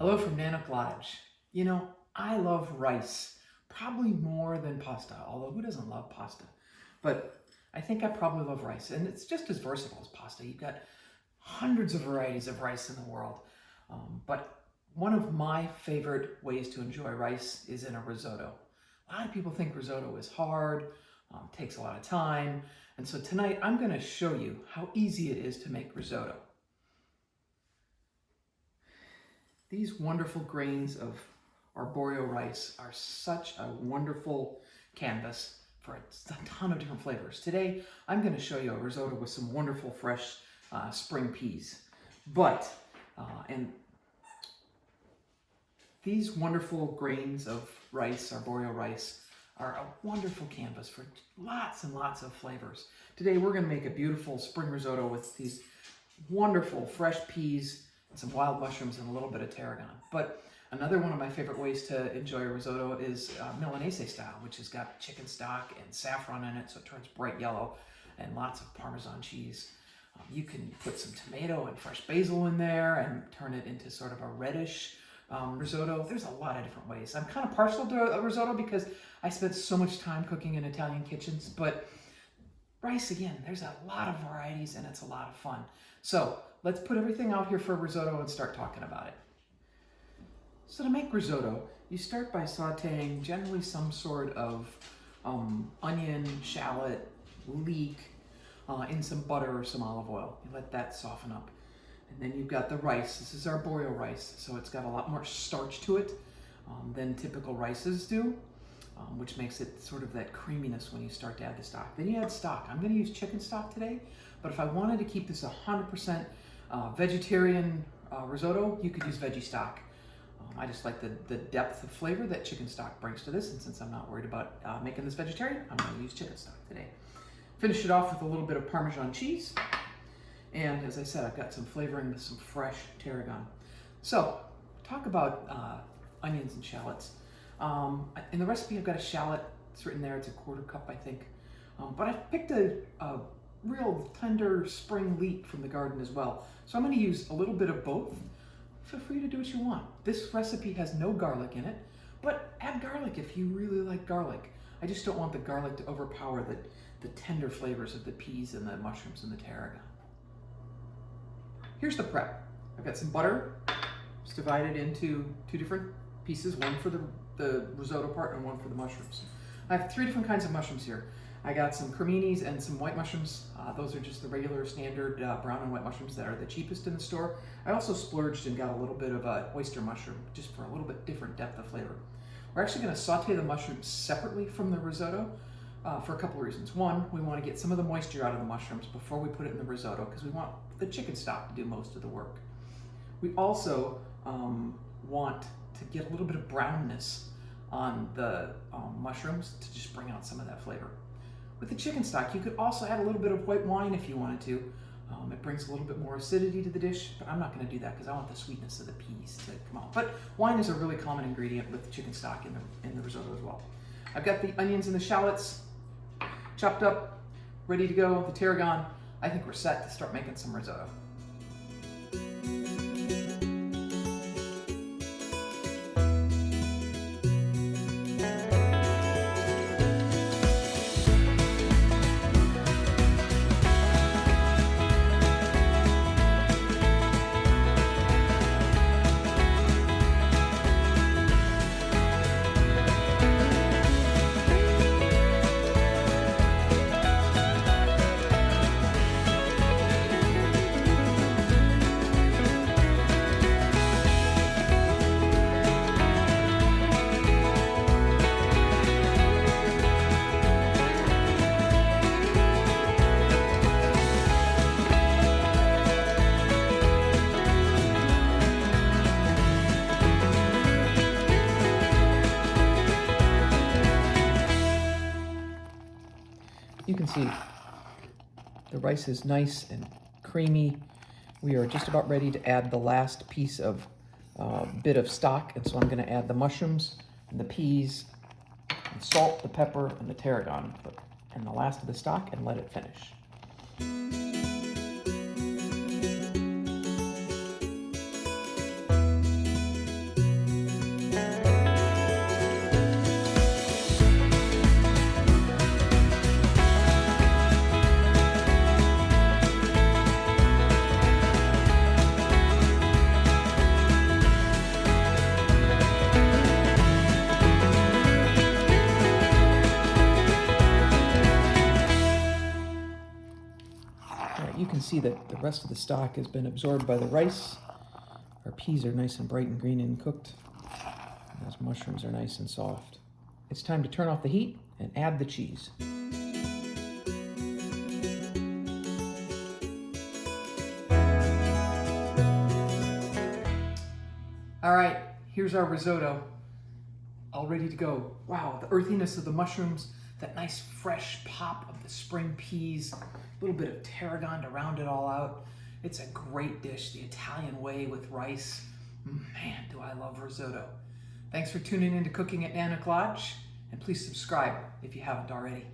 Hello from Nanook Lodge. You know, I love rice, probably more than pasta, although who doesn't love pasta? But I think I probably love rice, and it's just as versatile as pasta. You've got hundreds of varieties of rice in the world. But one of my favorite ways to enjoy rice is in a risotto. A lot of people think risotto is hard, takes a lot of time, and so tonight I'm going to show you how easy it is to make risotto. These wonderful grains of arborio rice are such a wonderful canvas for a ton of different flavors. Today, I'm going to show you a risotto with some wonderful fresh spring peas. And these wonderful grains of rice, arborio rice, are a wonderful canvas for lots and lots of flavors. Today, we're going to make a beautiful spring risotto with these wonderful fresh peas, some wild mushrooms, and a little bit of tarragon. But another one of my favorite ways to enjoy a risotto is Milanese style, which has got chicken stock and saffron in it, so it turns bright yellow, and lots of Parmesan cheese. You can put some tomato and fresh basil in there and turn it into sort of a reddish risotto. There's a lot of different ways. I'm kind of partial to a risotto because I spent so much time cooking in Italian kitchens, but rice, again, there's a lot of varieties and it's a lot of fun. So let's put everything out here for risotto and start talking about it. So to make risotto, you start by sauteing generally some sort of onion, shallot, leek in some butter or some olive oil. You let that soften up. And then you've got the rice. This is arborio rice, so it's got a lot more starch to it than typical rices do, which makes it sort of that creaminess when you start to add the stock. Then you add stock. I'm going to use chicken stock today, but if I wanted to keep this 100% vegetarian risotto, you could use veggie stock. I just like the depth of flavor that chicken stock brings to this, and since I'm not worried about making this vegetarian, I'm going to use chicken stock today. Finish it off with a little bit of Parmesan cheese, and as I said, I've got some flavoring with some fresh tarragon. So, talk about onions and shallots. In the recipe, I've got a shallot. It's written there. It's a 1/4 cup, I think. But I've picked a real tender spring leek from the garden as well. So I'm going to use a little bit of both. Feel free to do what you want. This recipe has no garlic in it, but add garlic if you really like garlic. I just don't want the garlic to overpower the tender flavors of the peas and the mushrooms and the tarragon. Here's the prep. I've got some butter. It's divided into 2 different pieces, one for the risotto part and one for the mushrooms. I have 3 different kinds of mushrooms here. I got some creminis and some white mushrooms. Those are just the regular standard brown and white mushrooms that are the cheapest in the store. I also splurged and got a little bit of oyster mushroom just for a little bit different depth of flavor. We're actually going to saute the mushrooms separately from the risotto for a couple of reasons. One, we want to get some of the moisture out of the mushrooms before we put it in the risotto because we want the chicken stock to do most of the work. We also want to get a little bit of brownness on the mushrooms to just bring out some of that flavor. With the chicken stock, you could also add a little bit of white wine if you wanted to. It brings a little bit more acidity to the dish, but I'm not going to do that because I want the sweetness of the peas to come out. But wine is a really common ingredient with chicken stock in the risotto as well. I've got the onions and the shallots chopped up, ready to go. The tarragon. I think we're set to start making some risotto. You can see the rice is nice and creamy. We are just about ready to add the last piece of bit of stock, and so I'm going to add the mushrooms and the peas, and salt, the pepper, and the tarragon, and the last of the stock, and let it finish. All right, you can see that the rest of the stock has been absorbed by the rice. Our peas are nice and bright and green and cooked. And those mushrooms are nice and soft. It's time to turn off the heat and add the cheese. All right, here's our risotto, all ready to go. Wow, the earthiness of the mushrooms, that nice fresh pop of the spring peas, a little bit of tarragon to round it all out. It's a great dish, the Italian way with rice. Man, do I love risotto. Thanks for tuning in to Cooking at Nanook Lodge, and please subscribe if you haven't already.